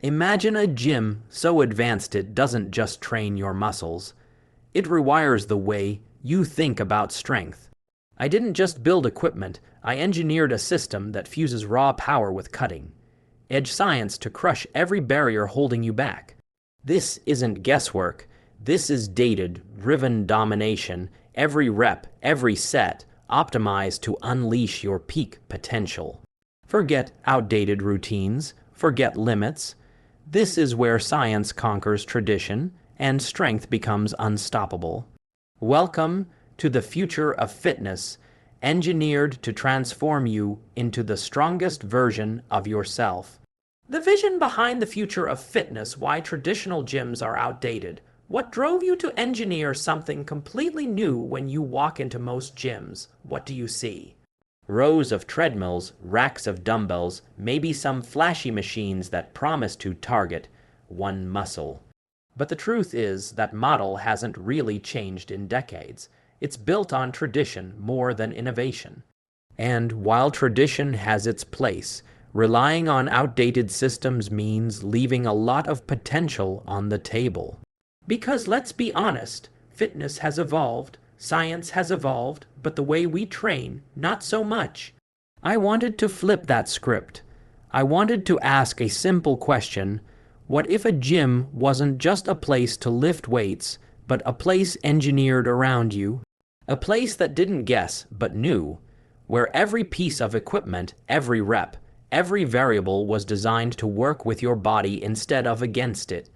Imagine a gym so advanced it doesn't just train your muscles. It rewires the way you think about strength. I didn't just build equipment, I engineered a system that fuses raw power with cutting-edge science to crush every barrier holding you back. This isn't guesswork. This is data-driven domination, every rep, every set, optimized to unleash your peak potential. Forget outdated routines, forget limits. This is where science conquers tradition and strength becomes unstoppable. Welcome to the future of fitness, engineered to transform you into the strongest version of yourself. The vision behind the future of fitness, why traditional gyms are outdated. What drove you to engineer something completely new when you walk into most gyms? What do you see? Rows of treadmills, racks of dumbbells, maybe some flashy machines that promise to target one muscle. But the truth is that model hasn't really changed in decades. It's built on tradition more than innovation. And while tradition has its place, relying on outdated systems means leaving a lot of potential on the table. Because let's be honest, fitness has evolved, science has evolved, but the way we train, not so much. I wanted to flip that script. I wanted to ask a simple question. What if a gym wasn't just a place to lift weights, but a place engineered around you? A place that didn't guess, but knew, where every piece of equipment, every rep, every variable was designed to work with your body instead of against it.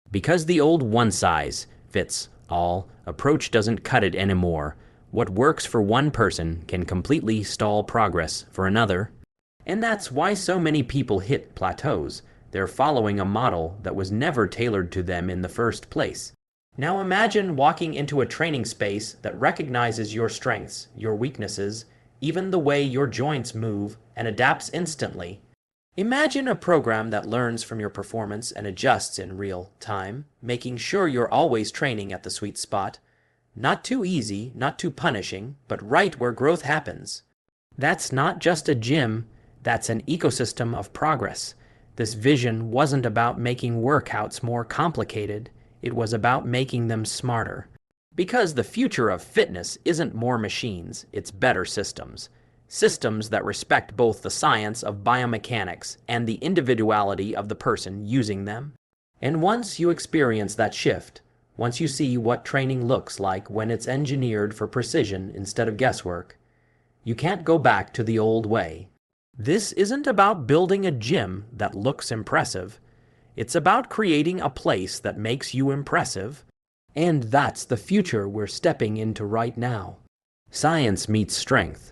Because the old one-size-fits-all approach doesn't cut it anymore. What works for one person can completely stall progress for another. And that's why so many people hit plateaus. They're following a model that was never tailored to them in the first place. Now imagine walking into a training space that recognizes your strengths, your weaknesses, even the way your joints move, and adapts instantly. Imagine a program that learns from your performance and adjusts in real time, making sure you're always training at the sweet spot. Not too easy, not too punishing, but right where growth happens. That's not just a gym, that's an ecosystem of progress. This vision wasn't about making workouts more complicated, it was about making them smarter. Because the future of fitness isn't more machines, it's better systems. Systems that respect both the science of biomechanics and the individuality of the person using them. And once you experience that shift, once you see what training looks like when it's engineered for precision instead of guesswork, you can't go back to the old way. This isn't about building a gym that looks impressive. It's about creating a place that makes you impressive. And that's the future we're stepping into right now. Science meets strength.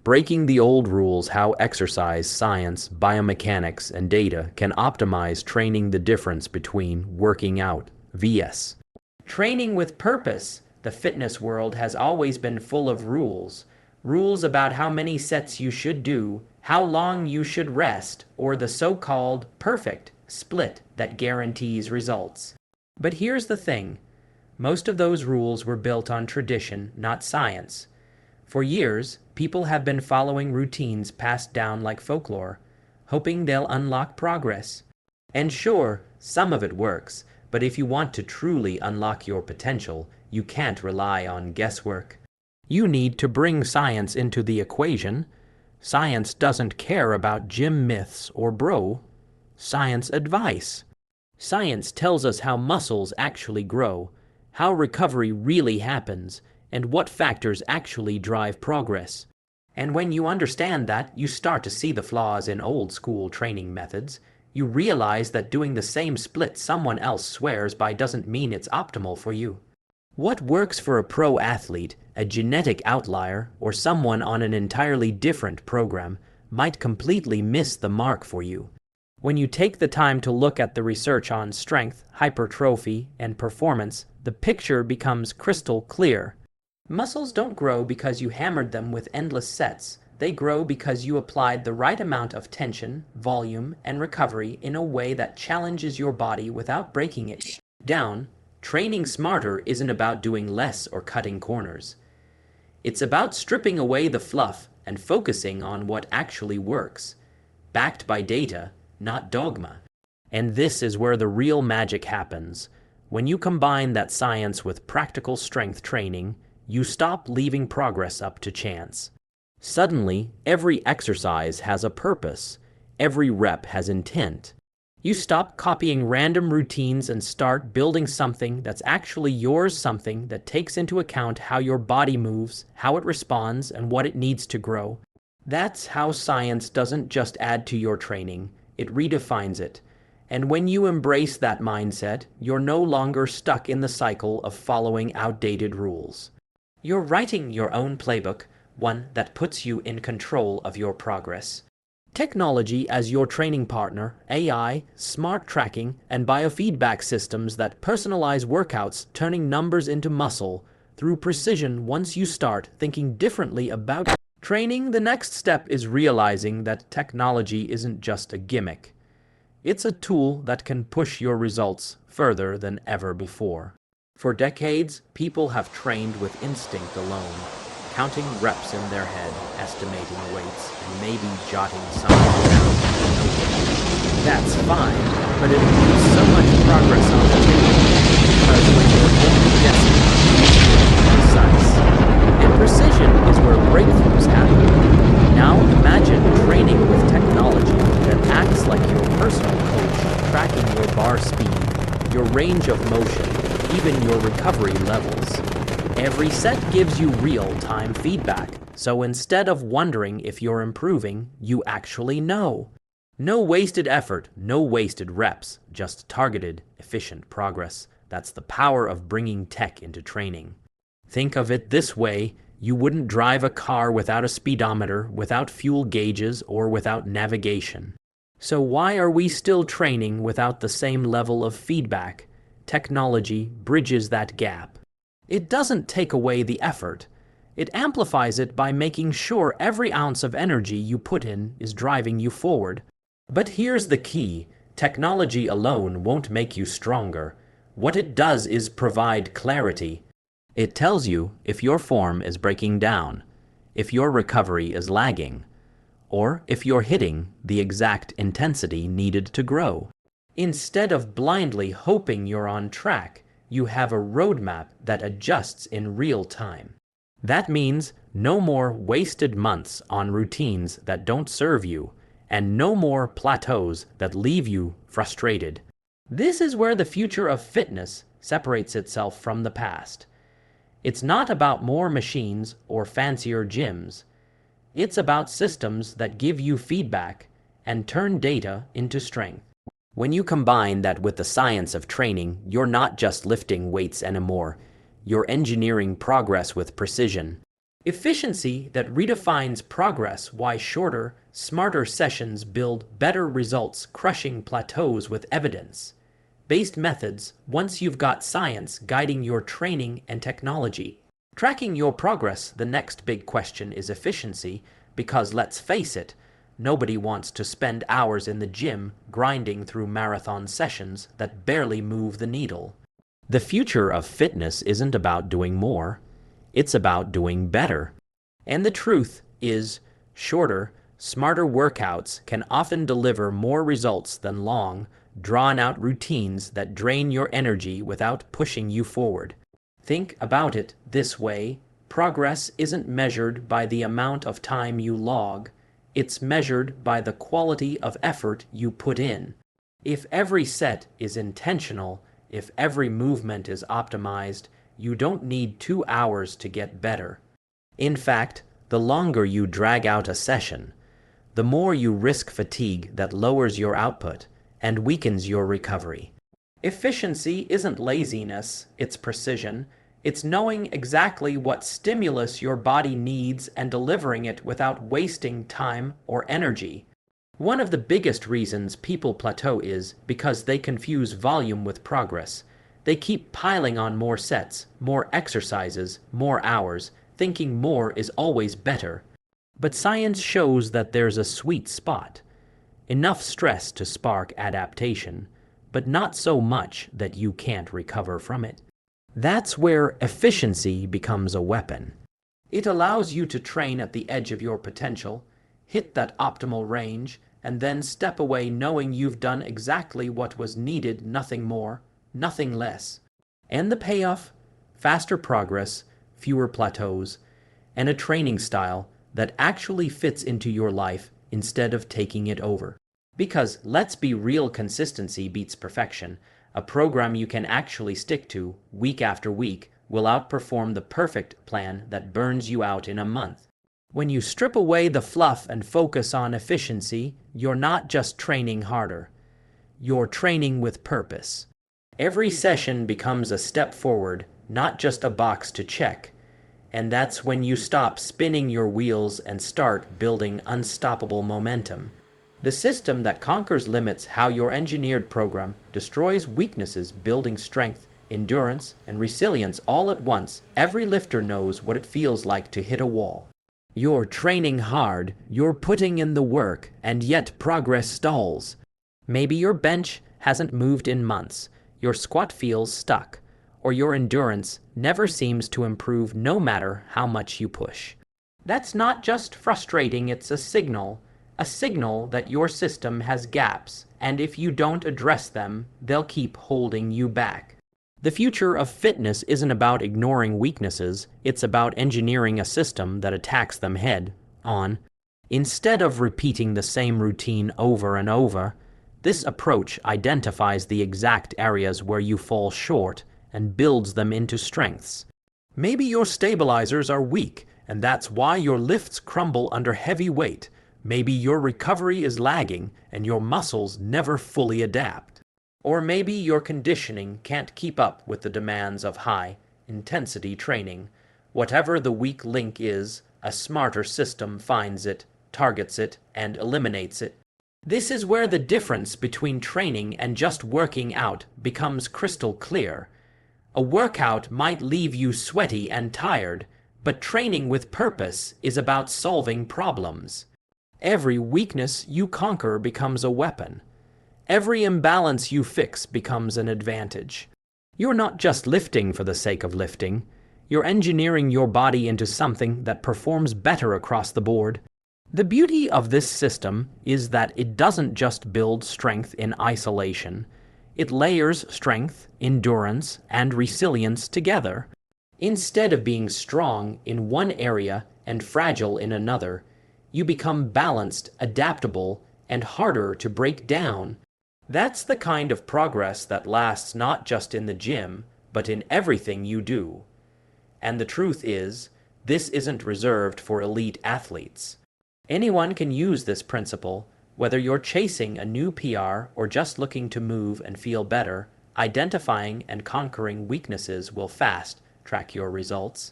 Breaking the old rules how exercise, science, biomechanics, and data can optimize training, the difference between working out vs. training with purpose. The fitness world has always been full of rules. Rules about how many sets you should do, how long you should rest, or the so-called perfect split that guarantees results. But here's the thing. Most of those rules were built on tradition, not science. For years, people have been following routines passed down like folklore, hoping they'll unlock progress. And sure, some of it works, but if you want to truly unlock your potential, you can't rely on guesswork. You need to bring science into the equation. Science doesn't care about gym myths or science advice. Science tells us how muscles actually grow, how recovery really happens, and what factors actually drive progress. And when you understand that, you start to see the flaws in old-school training methods. You realize that doing the same split someone else swears by doesn't mean it's optimal for you. What works for a pro athlete, a genetic outlier, or someone on an entirely different program might completely miss the mark for you. When you take the time to look at the research on strength, hypertrophy, and performance, the picture becomes crystal clear. Muscles don't grow because you hammered them with endless sets. They grow because you applied the right amount of tension, volume, and recovery in a way that challenges your body without breaking it down. Training smarter isn't about doing less or cutting corners. It's about stripping away the fluff and focusing on what actually works, backed by data, not dogma. And this is where the real magic happens. When you combine that science with practical strength training, you stop leaving progress up to chance. Suddenly, every exercise has a purpose. Every rep has intent. You stop copying random routines and start building something that's actually yours, something that takes into account how your body moves, how it responds, and what it needs to grow. That's how science doesn't just add to your training, it redefines it. And when you embrace that mindset, you're no longer stuck in the cycle of following outdated rules. You're writing your own playbook, one that puts you in control of your progress. Technology as your training partner, AI, smart tracking, and biofeedback systems that personalize workouts, turning numbers into muscle. Through precision, once you start thinking differently about training, the next step is realizing that technology isn't just a gimmick. It's a tool that can push your results further than ever before. For decades, people have trained with instinct alone, counting reps in their head, estimating weights, and maybe jotting something down. That's fine, but it leaves so much progress on the table, because when you're only guessing, it's precise. And precision is where breakthroughs happen. Now imagine training with technology that acts like your personal coach, tracking your bar speed, your range of motion, even your recovery levels. Every set gives you real-time feedback, so instead of wondering if you're improving, you actually know. No wasted effort, no wasted reps, just targeted, efficient progress. That's the power of bringing tech into training. Think of it this way, you wouldn't drive a car without a speedometer, without fuel gauges, or without navigation. So why are we still training without the same level of feedback? Technology bridges that gap. It doesn't take away the effort. It amplifies it by making sure every ounce of energy you put in is driving you forward. But here's the key. Technology alone won't make you stronger. What it does is provide clarity. It tells you if your form is breaking down, if your recovery is lagging, or if you're hitting the exact intensity needed to grow. Instead of blindly hoping you're on track, you have a roadmap that adjusts in real time. That means no more wasted months on routines that don't serve you, and no more plateaus that leave you frustrated. This is where the future of fitness separates itself from the past. It's not about more machines or fancier gyms. It's about systems that give you feedback and turn data into strength. When you combine that with the science of training, you're not just lifting weights anymore. You're engineering progress with precision. Efficiency that redefines progress, why shorter, smarter sessions build better results, crushing plateaus with evidence-based methods once you've got science guiding your training and technology. Tracking your progress, the next big question is efficiency, because let's face it, nobody wants to spend hours in the gym grinding through marathon sessions that barely move the needle. The future of fitness isn't about doing more, it's about doing better. And the truth is, shorter, smarter workouts can often deliver more results than long, drawn-out routines that drain your energy without pushing you forward. Think about it this way, progress isn't measured by the amount of time you log. It's measured by the quality of effort you put in. If every set is intentional, if every movement is optimized, you don't need 2 hours to get better. In fact, the longer you drag out a session, the more you risk fatigue that lowers your output and weakens your recovery. Efficiency isn't laziness, it's precision. It's knowing exactly what stimulus your body needs and delivering it without wasting time or energy. One of the biggest reasons people plateau is because they confuse volume with progress. They keep piling on more sets, more exercises, more hours, thinking more is always better. But science shows that there's a sweet spot. Enough stress to spark adaptation, but not so much that you can't recover from it. That's where efficiency becomes a weapon. It allows you to train at the edge of your potential, hit that optimal range, and then step away knowing you've done exactly what was needed, nothing more, nothing less. And the payoff? Faster progress, fewer plateaus, and a training style that actually fits into your life instead of taking it over. Because, let's be real, consistency beats perfection. A program you can actually stick to, week after week, will outperform the perfect plan that burns you out in a month. When you strip away the fluff and focus on efficiency, you're not just training harder. You're training with purpose. Every session becomes a step forward, not just a box to check. And that's when you stop spinning your wheels and start building unstoppable momentum. The system that conquers limits, how your engineered program destroys weaknesses, building strength, endurance, and resilience all at once. Every lifter knows what it feels like to hit a wall. You're training hard, you're putting in the work, and yet progress stalls. Maybe your bench hasn't moved in months, your squat feels stuck, or your endurance never seems to improve no matter how much you push. That's not just frustrating, it's a signal that your system has gaps, and if you don't address them, they'll keep holding you back. The future of fitness isn't about ignoring weaknesses, it's about engineering a system that attacks them head on. Instead of repeating the same routine over and over, this approach identifies the exact areas where you fall short and builds them into strengths. Maybe your stabilizers are weak, and that's why your lifts crumble under heavy weight. Maybe your recovery is lagging, and your muscles never fully adapt. Or maybe your conditioning can't keep up with the demands of high-intensity training. Whatever the weak link is, a smarter system finds it, targets it, and eliminates it. This is where the difference between training and just working out becomes crystal clear. A workout might leave you sweaty and tired, but training with purpose is about solving problems. Every weakness you conquer becomes a weapon. Every imbalance you fix becomes an advantage. You're not just lifting for the sake of lifting. You're engineering your body into something that performs better across the board. The beauty of this system is that it doesn't just build strength in isolation. It layers strength, endurance, and resilience together. Instead of being strong in one area and fragile in another, you become balanced, adaptable, and harder to break down. That's the kind of progress that lasts not just in the gym, but in everything you do. And the truth is, this isn't reserved for elite athletes. Anyone can use this principle, whether you're chasing a new PR or just looking to move and feel better. Identifying and conquering weaknesses will fast track your results.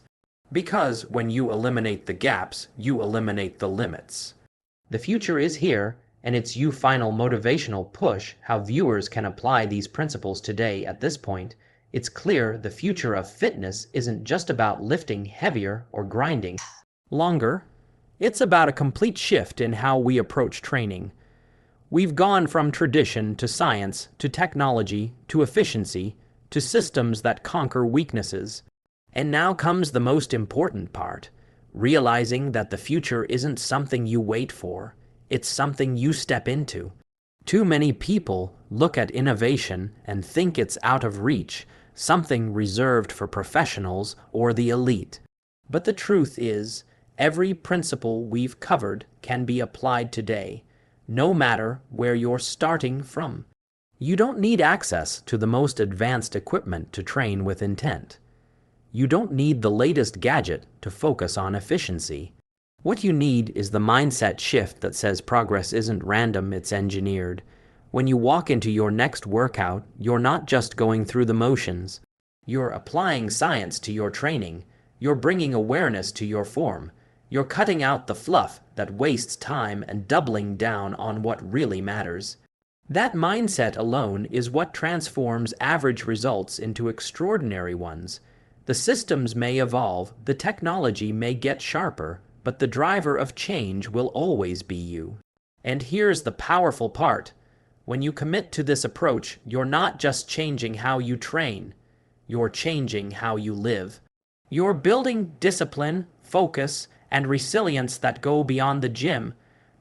Because when you eliminate the gaps, you eliminate the limits. The future is here, and it's your final motivational push how viewers can apply these principles today. At this point, it's clear the future of fitness isn't just about lifting heavier or grinding longer. It's about a complete shift in how we approach training. We've gone from tradition to science, to technology, to efficiency, to systems that conquer weaknesses. And now comes the most important part, realizing that the future isn't something you wait for, it's something you step into. Too many people look at innovation and think it's out of reach, something reserved for professionals or the elite. But the truth is, every principle we've covered can be applied today, no matter where you're starting from. You don't need access to the most advanced equipment to train with intent. You don't need the latest gadget to focus on efficiency. What you need is the mindset shift that says progress isn't random, it's engineered. When you walk into your next workout, you're not just going through the motions. You're applying science to your training. You're bringing awareness to your form. You're cutting out the fluff that wastes time and doubling down on what really matters. That mindset alone is what transforms average results into extraordinary ones. The systems may evolve, the technology may get sharper, but the driver of change will always be you. And here's the powerful part. When you commit to this approach, you're not just changing how you train, you're changing how you live. You're building discipline, focus, and resilience that go beyond the gym.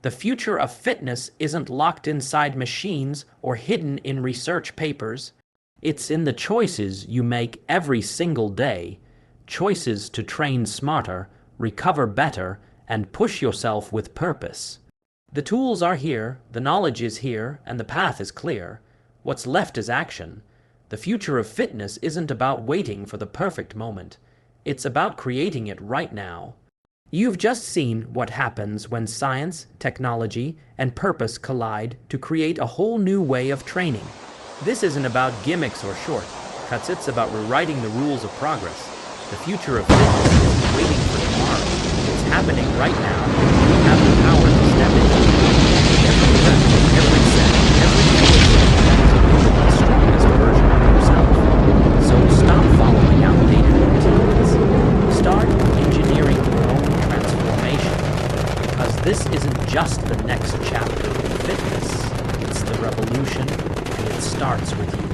The future of fitness isn't locked inside machines or hidden in research papers. It's in the choices you make every single day. Choices to train smarter, recover better, and push yourself with purpose. The tools are here, the knowledge is here, and the path is clear. What's left is action. The future of fitness isn't about waiting for the perfect moment. It's about creating it right now. You've just seen what happens when science, technology, and purpose collide to create a whole new way of training. This isn't about gimmicks or shortcuts, it's about rewriting the rules of progress. The future of fitness isn't waiting for tomorrow. It's happening right now. You have the power to step into it. Every rep, every set, every choice is the strongest version of yourself. So stop following outdated routines. Start engineering your own transformation. Because this isn't just the next chapter of fitness. It's the revolution, and it starts with you.